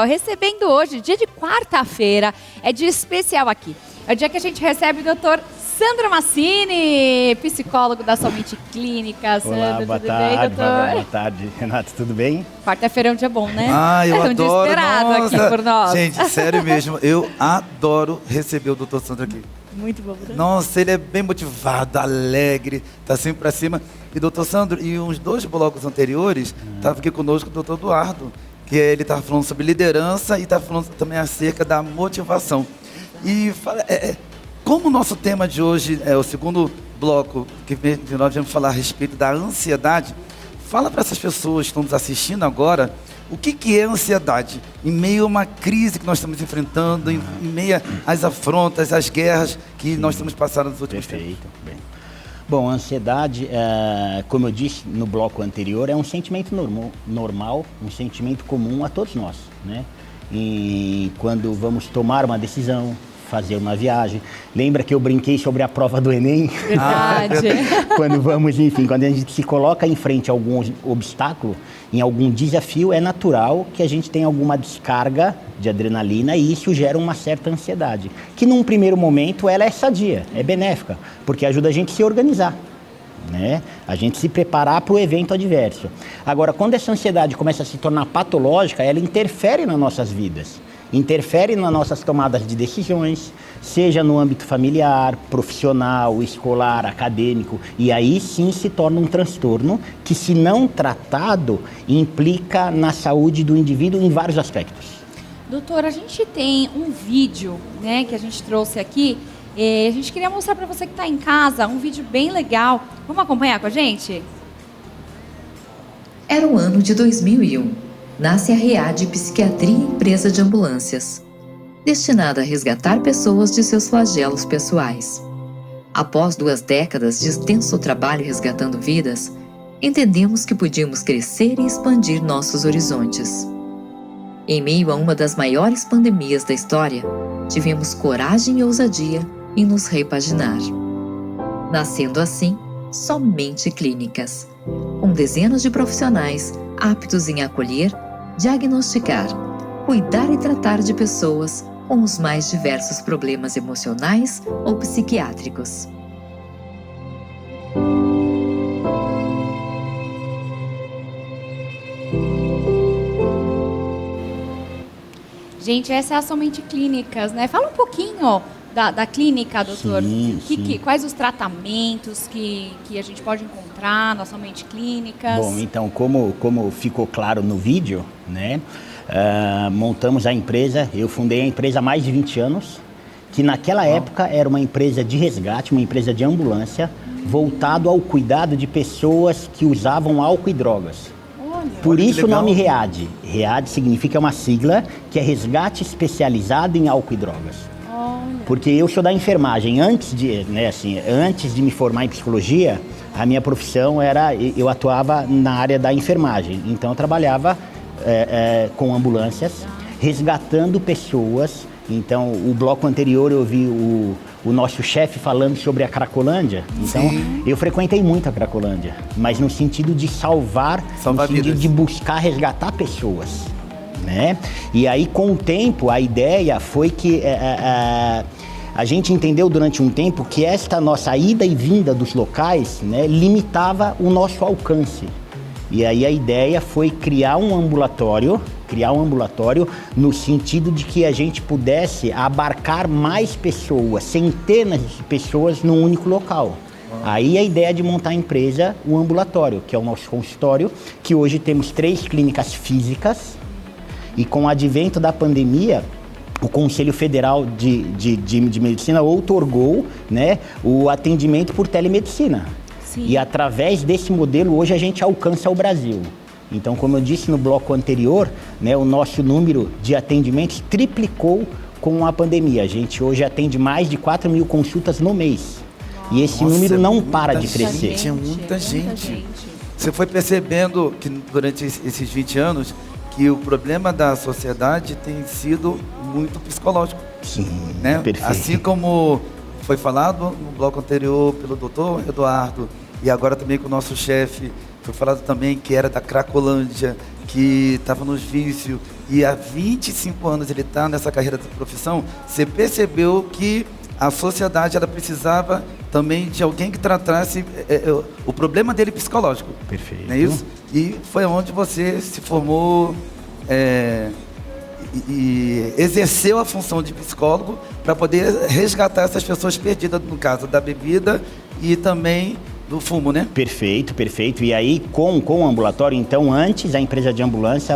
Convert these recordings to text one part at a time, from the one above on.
Recebendo hoje, dia de quarta-feira, é dia especial aqui. É o dia que a gente recebe o doutor Sandro Massini, psicólogo da Somente Clínica. Sandro, olá, boa tudo tarde, bem, doutor? boa tarde, Renato, tudo bem? Quarta-feira é um dia bom, né? Eu um adoro, dia esperado nossa. aqui por nós. Gente, sério mesmo, eu adoro receber o doutor Sandro aqui. Muito bom, né? Nossa, ele é bem motivado, alegre, tá sempre pra cima. E doutor Sandro, e uns 2 blocos anteriores, estava aqui conosco o doutor Eduardo, que ele estava falando sobre liderança e estava falando também acerca da motivação. E como o nosso tema de hoje é o segundo bloco, que nós vamos falar a respeito da ansiedade, fala para essas pessoas que estão nos assistindo agora, o que é ansiedade? Em meio a uma crise que nós estamos enfrentando, em meio às afrontas, às guerras que nós temos passado nos últimos tempos. Perfeito, bem. Bom, a ansiedade, como eu disse no bloco anterior, é um sentimento normal, um sentimento comum a todos nós, né? E quando vamos tomar uma decisão, fazer uma viagem. Lembra que eu brinquei sobre a prova do Enem? Verdade. Quando a gente se coloca em frente a algum obstáculo, em algum desafio, é natural que a gente tenha alguma descarga de adrenalina e isso gera uma certa ansiedade, que num primeiro momento ela é sadia, é benéfica, porque ajuda a gente a se organizar, né? A gente se preparar para o evento adverso. Agora, quando essa ansiedade começa a se tornar patológica, ela interfere nas nossas vidas. Interfere nas nossas tomadas de decisões, seja no âmbito familiar, profissional, escolar, acadêmico, e aí sim se torna um transtorno que, se não tratado, implica na saúde do indivíduo em vários aspectos. Doutor, a gente tem um vídeo, né, que a gente trouxe aqui, a gente queria mostrar para você que está em casa, um vídeo bem legal. Vamos acompanhar com a gente? Era o ano de 2001. Nasce a READ Psiquiatria Empresa de Ambulâncias, destinada a resgatar pessoas de seus flagelos pessoais. Após 2 décadas de extenso trabalho resgatando vidas, entendemos que podíamos crescer e expandir nossos horizontes. Em meio a uma das maiores pandemias da história, tivemos coragem e ousadia em nos repaginar. Nascendo assim, Somente Clínicas, com dezenas de profissionais aptos em acolher, diagnosticar, cuidar e tratar de pessoas com os mais diversos problemas emocionais ou psiquiátricos. Gente, essa é a Somente Clínicas, né? Fala um pouquinho da clínica, doutor. Sim. Quais os tratamentos que a gente pode encontrar na Somente Clínicas? Bom, então, como ficou claro no vídeo, né? Montamos a empresa, eu fundei a empresa há mais de 20 anos, que naquela época era uma empresa de resgate, uma empresa de ambulância, voltado ao cuidado de pessoas que usavam álcool e drogas. Por isso o nome READ. READ significa uma sigla que é Resgate Especializado em Álcool e Drogas. Porque eu sou da enfermagem. Antes de me formar em psicologia, a minha profissão eu atuava na área da enfermagem. Então eu trabalhava com ambulâncias, resgatando pessoas. Então o bloco anterior eu vi o nosso chefe falando sobre a Cracolândia. Então eu frequentei muito a Cracolândia, mas no sentido de salvar no sentido vidas, de buscar resgatar pessoas, né? E aí, com o tempo, a ideia foi que a gente entendeu durante um tempo que esta nossa ida e vinda dos locais, né, limitava o nosso alcance. E aí a ideia foi criar um ambulatório no sentido de que a gente pudesse abarcar mais pessoas, centenas de pessoas num único local. Aí a ideia de montar a empresa, o ambulatório, que é o nosso consultório, que hoje temos 3 clínicas físicas, e com o advento da pandemia, o Conselho Federal de Medicina outorgou, né, o atendimento por telemedicina. Sim. E através desse modelo, hoje a gente alcança o Brasil. Então, como eu disse no bloco anterior, né, o nosso número de atendimentos triplicou com a pandemia. A gente hoje atende mais de 4 mil consultas no mês. E esse número não para de crescer. Tinha muita gente. Você foi percebendo que durante esses 20 anos que o problema da sociedade tem sido muito psicológico. Sim, né? perfeito. Assim como foi falado no bloco anterior pelo doutor Eduardo, e agora também com o nosso chefe, foi falado também que era da Cracolândia, que estava nos vícios e há 25 anos ele está nessa carreira de profissão, você percebeu que a sociedade ela precisava também de alguém que tratasse o problema dele psicológico. Perfeito. Não é isso? E foi onde você se formou e exerceu a função de psicólogo para poder resgatar essas pessoas perdidas, no caso da bebida e também do fumo, né? Perfeito, perfeito. E aí, com o ambulatório, então, antes a empresa de ambulância,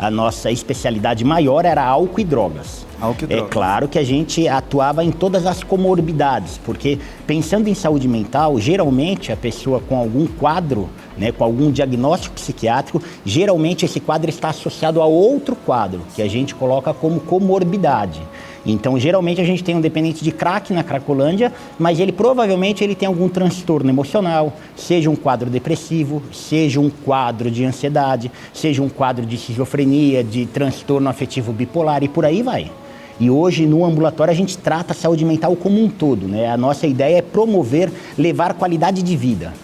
a nossa especialidade maior era álcool e drogas. Álcool e drogas. É claro que a gente atuava em todas as comorbidades, porque pensando em saúde mental, geralmente a pessoa com algum quadro, né, com algum diagnóstico psiquiátrico, geralmente esse quadro está associado a outro quadro, que a gente coloca como comorbidade. Então, geralmente a gente tem um dependente de crack na Cracolândia, mas ele provavelmente tem algum transtorno emocional, seja um quadro depressivo, seja um quadro de ansiedade, seja um quadro de esquizofrenia, de transtorno afetivo bipolar e por aí vai. E hoje no ambulatório a gente trata a saúde mental como um todo, né? A nossa ideia é promover, levar qualidade de vida.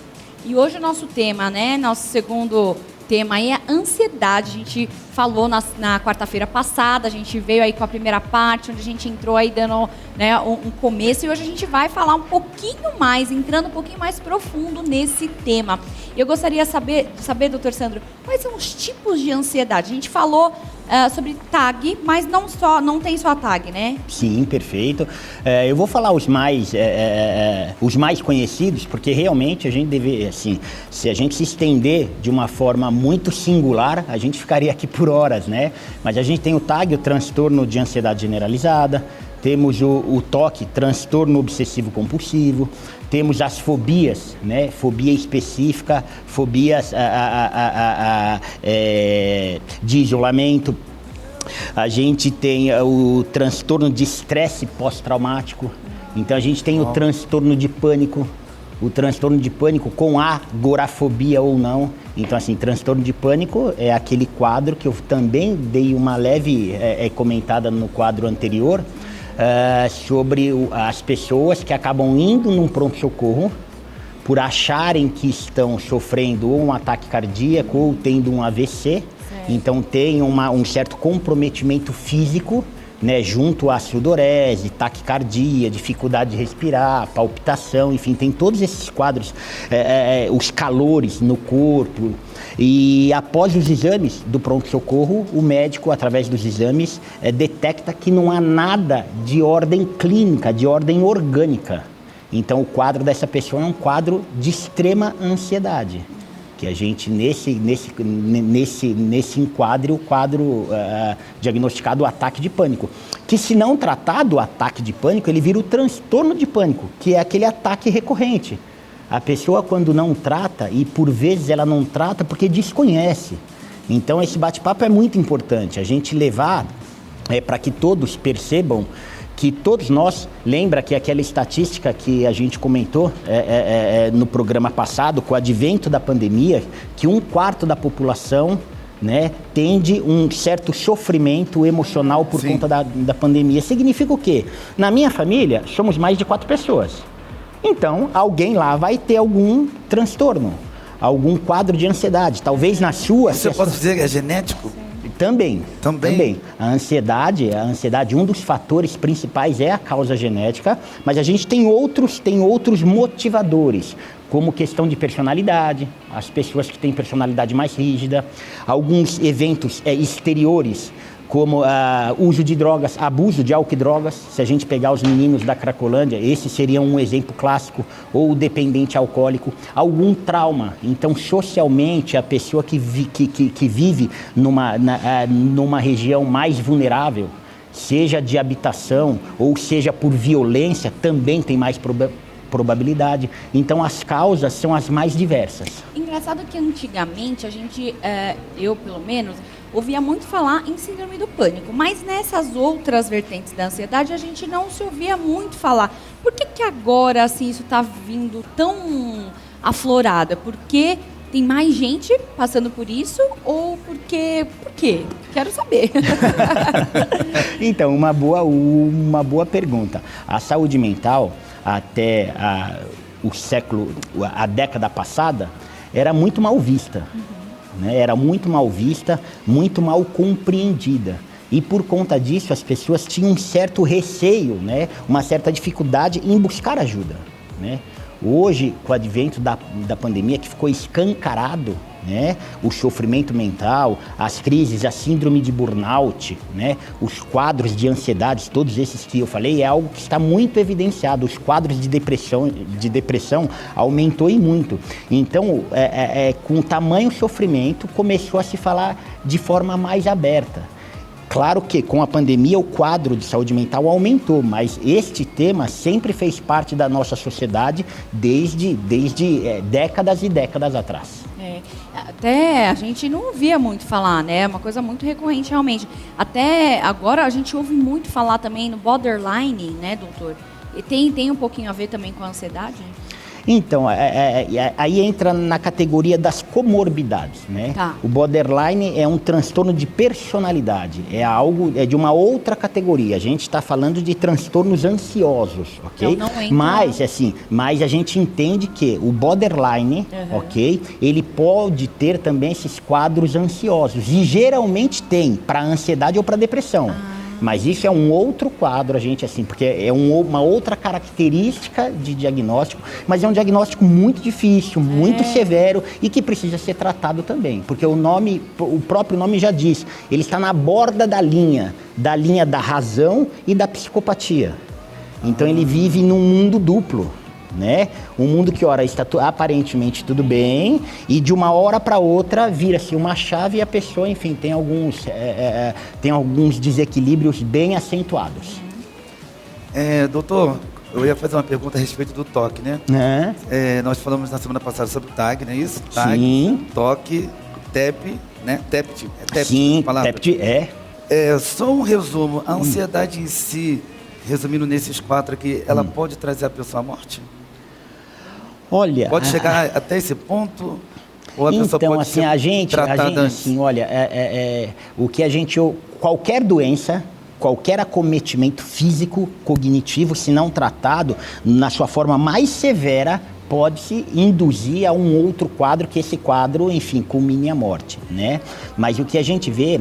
E hoje o nosso tema, né? Nosso segundo tema aí é a ansiedade. A gente falou na quarta-feira passada, a gente veio aí com a primeira parte, onde a gente entrou aí dando, né, um começo, e hoje a gente vai falar um pouquinho mais, entrando um pouquinho mais profundo nesse tema. E eu gostaria de saber, doutor Sandro, quais são os tipos de ansiedade? A gente falou sobre TAG, mas não tem só a TAG, né? Sim, perfeito. Eu vou falar os mais conhecidos, porque realmente a gente deve, assim, se a gente se estender de uma forma muito singular, a gente ficaria aqui por horas, né? Mas a gente tem o TAG, o transtorno de ansiedade generalizada, temos o TOC, transtorno obsessivo compulsivo, temos as fobias, né? Fobia específica, fobias de isolamento. A gente tem o transtorno de estresse pós-traumático. Então a gente tem o transtorno de pânico. O transtorno de pânico com agorafobia ou não. Então, assim, transtorno de pânico é aquele quadro que eu também dei uma leve comentada no quadro anterior, sobre as pessoas que acabam indo num pronto-socorro por acharem que estão sofrendo ou um ataque cardíaco ou tendo um AVC. Então tem um certo comprometimento físico, né, junto à sudorese, taquicardia, dificuldade de respirar, palpitação, enfim, tem todos esses quadros, os calores no corpo. E após os exames do pronto-socorro, o médico, através dos exames, detecta que não há nada de ordem clínica, de ordem orgânica. Então o quadro dessa pessoa é um quadro de extrema ansiedade. Que a gente, nesse enquadre, o quadro diagnosticado o ataque de pânico. Que se não tratado o ataque de pânico, ele vira o transtorno de pânico, que é aquele ataque recorrente. A pessoa quando não trata, e por vezes ela não trata porque desconhece. Então esse bate-papo é muito importante, a gente levar para que todos percebam que todos nós, lembra que aquela estatística que a gente comentou no programa passado, com o advento da pandemia, que 1/4 da população, né, tende um certo sofrimento emocional por conta da pandemia. Significa o quê? Na minha família, somos mais de 4 pessoas. Então, alguém lá vai ter algum transtorno, algum quadro de ansiedade. Talvez na sua... Isso eu posso dizer que é genético? Também. A ansiedade, um dos fatores principais é a causa genética, mas a gente tem outros motivadores, como questão de personalidade, as pessoas que têm personalidade mais rígida, alguns eventos exteriores, como uso de drogas, abuso de álcool e drogas. Se a gente pegar os meninos da Cracolândia, esse seria um exemplo clássico, ou dependente alcoólico, algum trauma. Então, socialmente, a pessoa que vive numa região mais vulnerável, seja de habitação ou seja por violência, também tem mais probabilidade. Então, as causas são as mais diversas. Engraçado que antigamente a gente, eu pelo menos, ouvia muito falar em síndrome do pânico, mas nessas outras vertentes da ansiedade a gente não se ouvia muito falar. Por que agora assim, isso está vindo tão aflorado? Porque tem mais gente passando por isso ou por quê? Quero saber. Então, uma boa pergunta. A saúde mental, até a década passada, era muito mal vista. né? Era muito mal vista, muito mal compreendida. E por conta disso, as pessoas tinham um certo receio, né? Uma certa dificuldade em buscar ajuda, né? Hoje, com o advento da pandemia, que ficou escancarado, né? O sofrimento mental, as crises, a síndrome de burnout, né? Os quadros de ansiedade, todos esses que eu falei, é algo que está muito evidenciado. Os quadros de depressão aumentou e muito. Então, com tamanho sofrimento, começou a se falar de forma mais aberta. Claro que com a pandemia o quadro de saúde mental aumentou, mas este tema sempre fez parte da nossa sociedade desde décadas e décadas atrás. Até a gente não ouvia muito falar, né? É uma coisa muito recorrente realmente. Até agora a gente ouve muito falar também no borderline, né, doutor? E tem um pouquinho a ver também com a ansiedade? Então, aí entra na categoria das comorbidades, né? Tá. O borderline é um transtorno de personalidade, é de uma outra categoria. A gente está falando de transtornos ansiosos, ok? Então não entra... Mas a gente entende que o borderline, ok? Ele pode ter também esses quadros ansiosos e geralmente tem para ansiedade ou para depressão. Mas isso é um outro quadro, porque é uma outra característica de diagnóstico, mas é um diagnóstico muito difícil, muito severo e que precisa ser tratado também, porque o próprio nome já diz, ele está na borda da linha da razão e da psicopatia. Então ele vive num mundo duplo, né? Um mundo que ora está aparentemente tudo bem e de uma hora para outra vira-se uma chave e a pessoa, enfim, tem alguns desequilíbrios bem acentuados. Doutor, eu ia fazer uma pergunta a respeito do TOC, né? Nós falamos na semana passada sobre o TAG, não é isso? TAG, sim. TOC, TEP, né? TEPT. Sim, TEPT só um resumo, a ansiedade em si, resumindo nesses 4 aqui, ela pode trazer a pessoa à morte? Olha, pode chegar até esse ponto? Ou a pessoa pode ser tratada antes? Assim, olha, o que qualquer doença, qualquer acometimento físico, cognitivo, se não tratado, na sua forma mais severa, pode se induzir a um outro quadro, que esse quadro, enfim, culmine a morte, né? Mas o que a gente vê,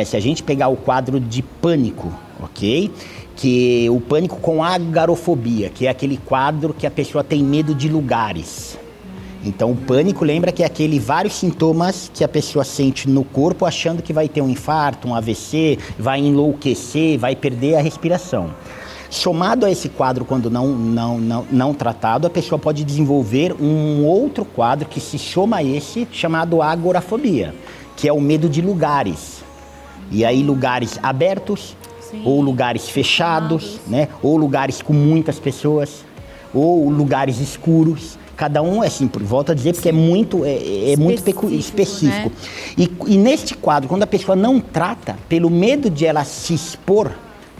se a gente pegar o quadro de pânico, ok? Que o pânico com agorafobia, que é aquele quadro que a pessoa tem medo de lugares. Então, o pânico, lembra que é vários sintomas que a pessoa sente no corpo achando que vai ter um infarto, um AVC, vai enlouquecer, vai perder a respiração. Somado a esse quadro, quando não tratado, a pessoa pode desenvolver um outro quadro que se soma a esse, chamado agorafobia, que é o medo de lugares. E aí, lugares abertos, sim, ou lugares fechados, né? Ou lugares com muitas pessoas, ou lugares escuros. Cada um volto a dizer, porque é muito específico. Né? E neste quadro, quando a pessoa não trata, pelo medo de ela se expor,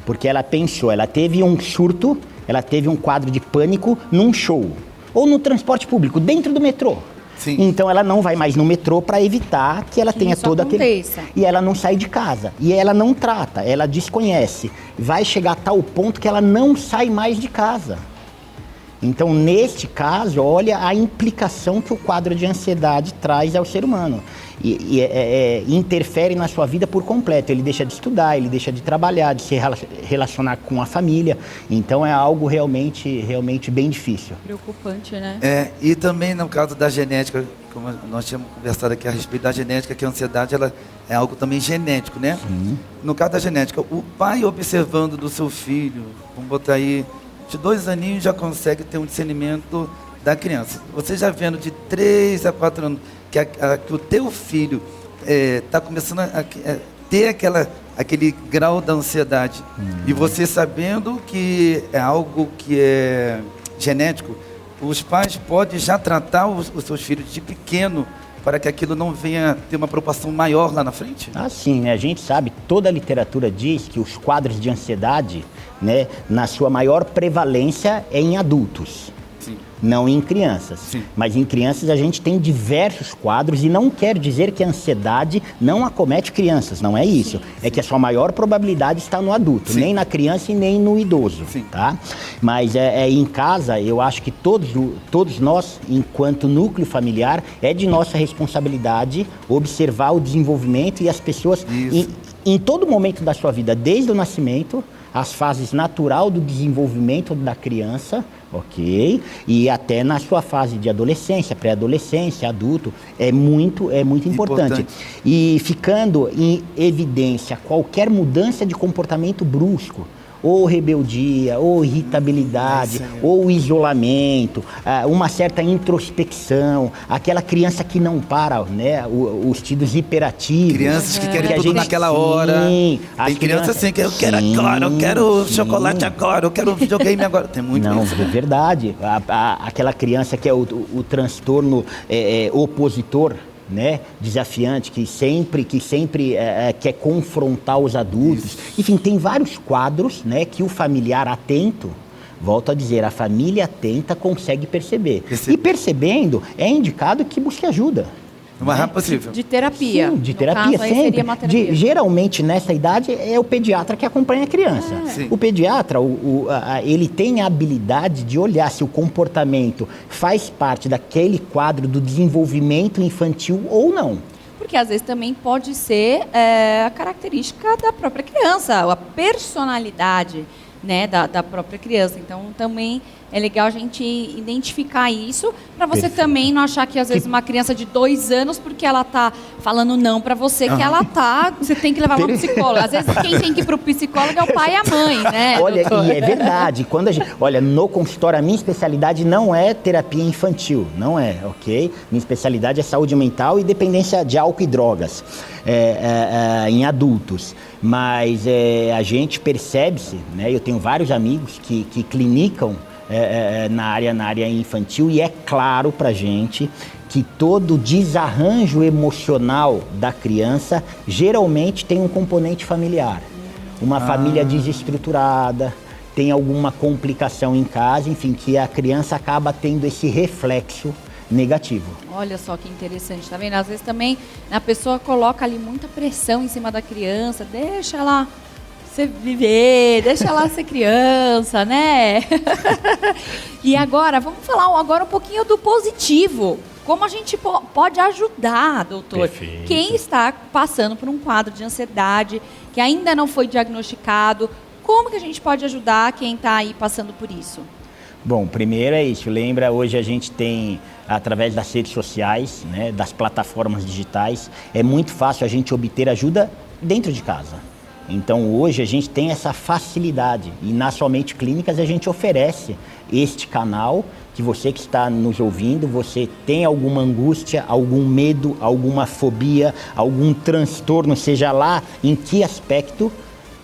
porque ela teve um surto, ela teve um quadro de pânico num show, ou no transporte público, dentro do metrô. Sim. Então ela não vai mais no metrô para evitar que ela tenha todo aquele... E ela não sai de casa. E ela não trata, ela desconhece. Vai chegar a tal ponto que ela não sai mais de casa. Então, neste caso, olha a implicação que o quadro de ansiedade traz ao ser humano. Interfere na sua vida por completo. Ele deixa de estudar, ele deixa de trabalhar, de se relacionar com a família. Então, é algo realmente bem difícil. Preocupante, né? E também no caso da genética, como nós tínhamos conversado aqui a respeito da genética, que a ansiedade ela é algo também genético, né? Sim. No caso da genética, o pai observando do seu filho, vamos botar aí, de 2 aninhos já consegue ter um discernimento da criança. Você já vendo de 3 a 4 anos que o teu filho está começando a ter aquele grau da ansiedade, e você sabendo que é algo que é genético, os pais podem já tratar os seus filhos de pequeno para que aquilo não venha ter uma preocupação maior lá na frente? Sim, né? A gente sabe, toda a literatura diz que os quadros de ansiedade, né, na sua maior prevalência é em adultos. Sim. Não em crianças. Sim. Mas em crianças a gente tem diversos quadros e não quer dizer que a ansiedade não acomete crianças, não é isso. É que a sua maior probabilidade está no adulto, nem na criança e nem no idoso, tá? Mas em casa, eu acho que todos nós, enquanto núcleo familiar, é de nossa responsabilidade observar o desenvolvimento e as pessoas em todo momento da sua vida, desde o nascimento, as fases natural do desenvolvimento da criança, ok? E até na sua fase de adolescência, pré-adolescência, adulto, é muito importante. E ficando em evidência qualquer mudança de comportamento brusco, ou rebeldia, ou irritabilidade, ou isolamento, uma certa introspecção, aquela criança que não para, né? Os tidos hiperativos. Crianças que querem tudo naquela hora. Tem crianças assim que eu quero agora, eu quero chocolate agora, eu quero videogame agora. Tem muito Não, isso. é verdade. Aquela criança que é o transtorno opositor, né, desafiante, que sempre quer confrontar os adultos. Isso. Enfim, tem vários quadros, né, que o familiar atento, volto a dizer, a família atenta consegue perceber. E percebendo, é indicado que busque ajuda. O mais rápido possível. De terapia. Sim, de terapia, caso, sempre. Seria uma terapia. Geralmente, nessa idade, é o pediatra que acompanha a criança. O pediatra, ele tem a habilidade de olhar se o comportamento faz parte daquele quadro do desenvolvimento infantil ou não. Porque às vezes também pode ser a característica da própria criança, a personalidade, né, da própria criança. Então, também é legal a gente identificar isso, para você também não achar que às vezes uma criança de 2 anos, porque ela tá falando não para você, que ela você tem que levar uma psicóloga. Às vezes quem tem que ir pro psicólogo é o pai e a mãe, né? Olha, e é verdade. Quando olha, no consultório, a minha especialidade não é terapia infantil, não é, ok? Minha especialidade é saúde mental e dependência de álcool e drogas em adultos. Mas a gente percebe-se, né? Eu tenho vários amigos que clinicam na área infantil, e é claro pra gente que todo desarranjo emocional da criança geralmente tem um componente familiar. Uma família desestruturada, tem alguma complicação em casa, enfim, que a criança acaba tendo esse reflexo negativo. Olha só que interessante, tá vendo? Às vezes também a pessoa coloca ali muita pressão em cima da criança, deixa ela viver, deixa ela ser criança, né? E agora, vamos falar agora um pouquinho do positivo. Como a gente pode ajudar, doutor, Perfeito. Quem está passando por um quadro de ansiedade, que ainda não foi diagnosticado, como que a gente pode ajudar quem está aí passando por isso? Bom, primeiro é isso. Lembra, hoje a gente tem, através das redes sociais, né, das plataformas digitais, é muito fácil a gente obter ajuda dentro de casa. Então, hoje a gente tem essa facilidade e na Somente Clínicas a gente oferece este canal que você que está nos ouvindo, você tem alguma angústia, algum medo, alguma fobia, algum transtorno, seja lá em que aspecto,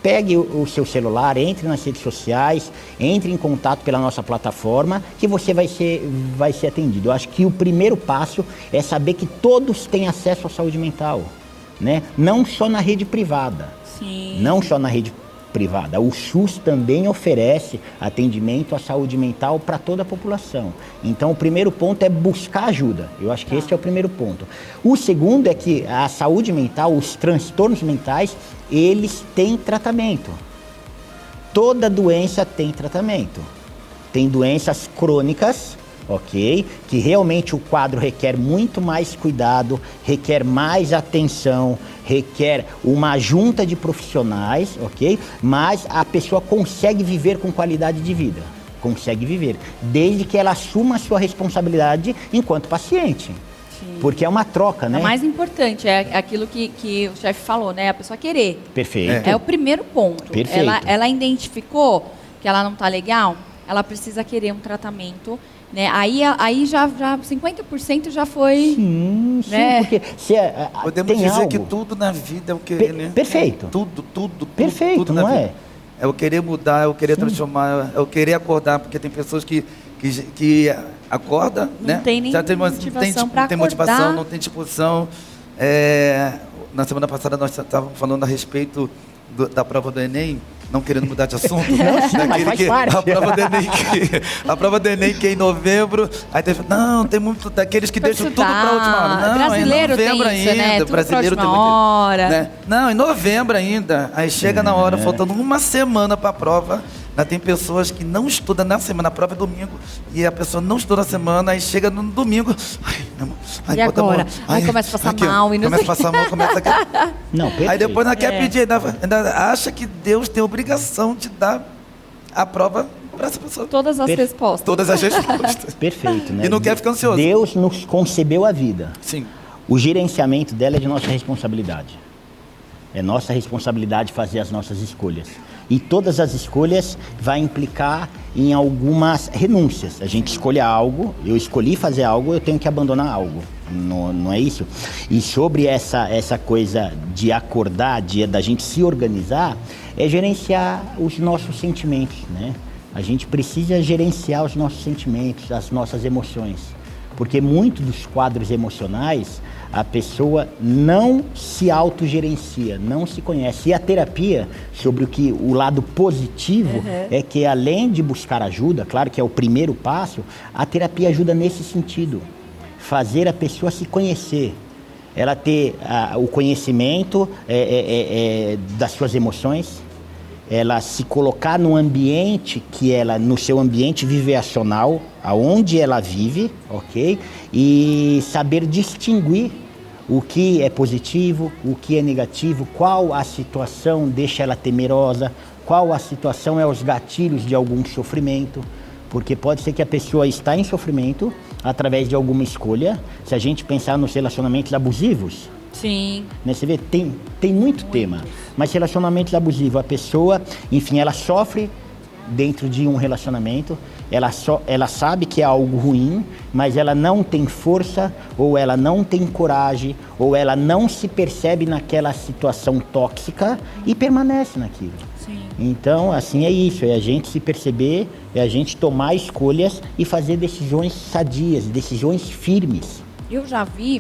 pegue o seu celular, entre nas redes sociais, entre em contato pela nossa plataforma, que você vai ser atendido. Eu acho que o primeiro passo é saber que todos têm acesso à saúde mental, né? Não só na rede privada. Sim. Não só na rede privada. O SUS também oferece atendimento à saúde mental para toda a população. Então, o primeiro ponto é buscar ajuda. Eu acho que esse é o primeiro ponto. O segundo é que a saúde mental, os transtornos mentais, eles têm tratamento. Toda doença tem tratamento. Tem doenças crônicas, ok? Que realmente o quadro requer muito mais cuidado, requer mais atenção, requer uma junta de profissionais, ok? Mas a pessoa consegue viver com qualidade de vida. Consegue viver, desde que ela assuma a sua responsabilidade enquanto paciente. Sim. Porque é uma troca, né? O mais importante é aquilo que o chefe falou, né? A pessoa querer. Perfeito. É o primeiro ponto. Perfeito. Ela identificou que ela não está legal, ela precisa querer um tratamento, né? Aí já 50% já foi. Sim, né? Porque podemos tem dizer algo... que tudo na vida é o querer, né? Perfeito. Tudo. Perfeito, tudo não na é? vida. É o querer mudar, é o querer transformar, é o querer acordar, porque tem pessoas que acorda, não né? tem nem já tem motivação para tem acordar. motivação, não tem disposição. Na semana passada nós estávamos falando a respeito da prova do Enem, não querendo mudar de assunto, mas faz parte. a prova do Enem que é em novembro, aí teve, não, tem muito daqueles que deixam tudo para a última hora. Não, brasileiro é em novembro tem isso, ainda, né? Tudo brasileiro pra tem última muito, hora. né? Não, em novembro ainda, aí chega na hora, faltando uma semana para a prova. Ainda tem pessoas que não estudam na semana, a prova é domingo, e a pessoa não estuda na semana, aí chega no domingo, ai, meu irmão, ai, E agora? Aí começa a passar mal e não começa sei. a passar mal, começa a... Não, perfeito. Aí depois não quer pedir, ainda acha que Deus tem a obrigação de dar a prova para essa pessoa. Todas as respostas. Todas as respostas. Perfeito, né? E não quer ficar ansioso. Deus nos concebeu a vida. Sim. O gerenciamento dela é de nossa responsabilidade. É nossa responsabilidade fazer as nossas escolhas. E todas as escolhas vai implicar em algumas renúncias. A gente escolhe algo, eu escolhi fazer algo, eu tenho que abandonar algo. Não é isso? E sobre essa coisa de acordar, da gente se organizar, é gerenciar os nossos sentimentos, né? A gente precisa gerenciar os nossos sentimentos, as nossas emoções. Porque muitos dos quadros emocionais, a pessoa não se autogerencia, não se conhece. E a terapia, sobre o lado positivo, é que além de buscar ajuda, claro que é o primeiro passo, a terapia ajuda nesse sentido. Fazer a pessoa se conhecer. Ela ter o conhecimento das suas emoções, ela se colocar no ambiente no seu ambiente viveacional, aonde ela vive, ok? E saber distinguir o que é positivo, o que é negativo, qual a situação deixa ela temerosa, qual a situação é os gatilhos de algum sofrimento, porque pode ser que a pessoa está em sofrimento através de alguma escolha. Se a gente pensar nos relacionamentos abusivos, Sim. né, você vê, tem muito tema, mas relacionamentos abusivos, a pessoa, enfim, ela sofre dentro de um relacionamento, ela sabe que é algo ruim, mas ela não tem força, ou ela não tem coragem, ou ela não se percebe naquela situação tóxica e permanece naquilo. Sim. Então, assim, é isso, é a gente se perceber, é a gente tomar escolhas e fazer decisões sadias, decisões firmes. Eu já vi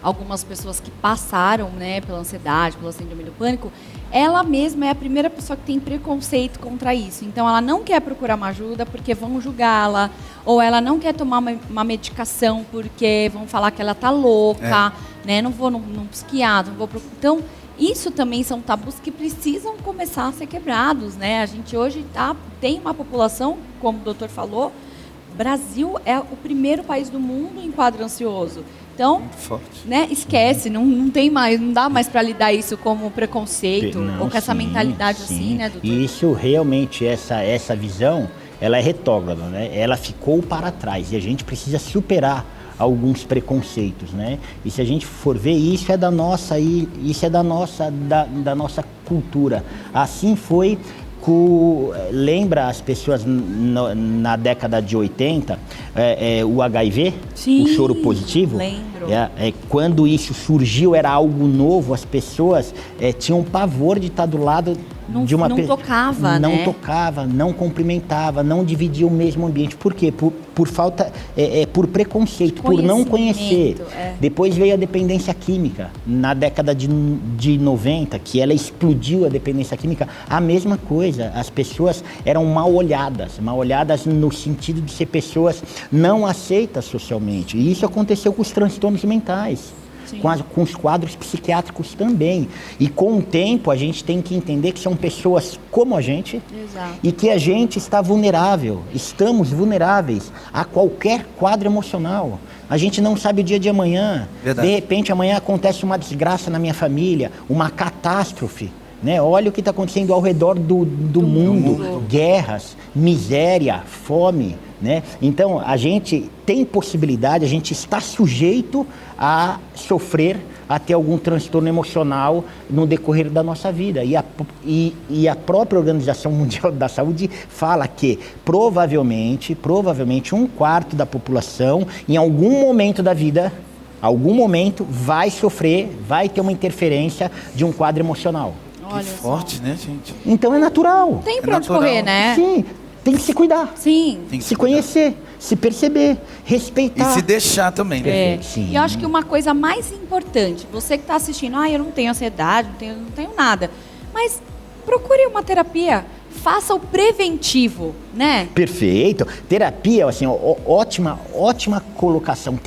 algumas pessoas que passaram, né, pela ansiedade, pela síndrome do pânico, ela mesma é a primeira pessoa que tem preconceito contra isso. Então, ela não quer procurar uma ajuda porque vão julgá-la, ou ela não quer tomar uma medicação porque vão falar que ela tá louca, né? Não vou num psiquiatra, não vou procurar. Então, isso também são tabus que precisam começar a ser quebrados, né? A gente hoje tem uma população, como o doutor falou, Brasil é o primeiro país do mundo em quadro ansioso. Então, né, esquece, não tem mais, não dá mais para lidar isso como preconceito, ou com essa mentalidade assim, né, doutor? E isso realmente, essa visão, ela é retrógrada, né? Ela ficou para trás e a gente precisa superar alguns preconceitos, né? E se a gente for ver, isso é da nossa cultura. Assim foi. Lembra as pessoas na década de 80, o HIV, Sim, o soro positivo? Lembro. Quando isso surgiu, era algo novo, as pessoas tinham pavor de estar do lado de uma pessoa. Não tocava, não né? tocava, não cumprimentava, não dividia o mesmo ambiente. Por quê? Por falta, por preconceito, por não conhecer. Depois veio a dependência química, na década de 90, que ela explodiu a dependência química. A mesma coisa, as pessoas eram mal olhadas no sentido de ser pessoas não aceitas socialmente. E isso aconteceu com os transtornos mentais. Com os quadros psiquiátricos também. E com o tempo a gente tem que entender que são pessoas como a gente. Exato. E que a gente está vulnerável, estamos vulneráveis a qualquer quadro emocional. A gente não sabe o dia de amanhã. Verdade. De repente amanhã acontece uma desgraça na minha família, uma catástrofe. Né? Olha o que está acontecendo ao redor do mundo. Guerras, miséria, fome. Né? Então, a gente tem possibilidade, a gente está sujeito a sofrer, a ter algum transtorno emocional no decorrer da nossa vida. E a própria Organização Mundial da Saúde fala que provavelmente 1/4 da população, em algum momento da vida, vai sofrer, vai ter uma interferência de um quadro emocional. Que forte, né, gente? Então é natural. Tem pra onde correr, né? Sim, tem que se cuidar. Sim. Tem que Se conhecer, se perceber, respeitar. E se deixar também. Sim. E eu acho que uma coisa mais importante, você que está assistindo, eu não tenho ansiedade, não tenho nada. Mas procure uma terapia. Faça o preventivo, né? Perfeito. Terapia, assim, ótima colocação.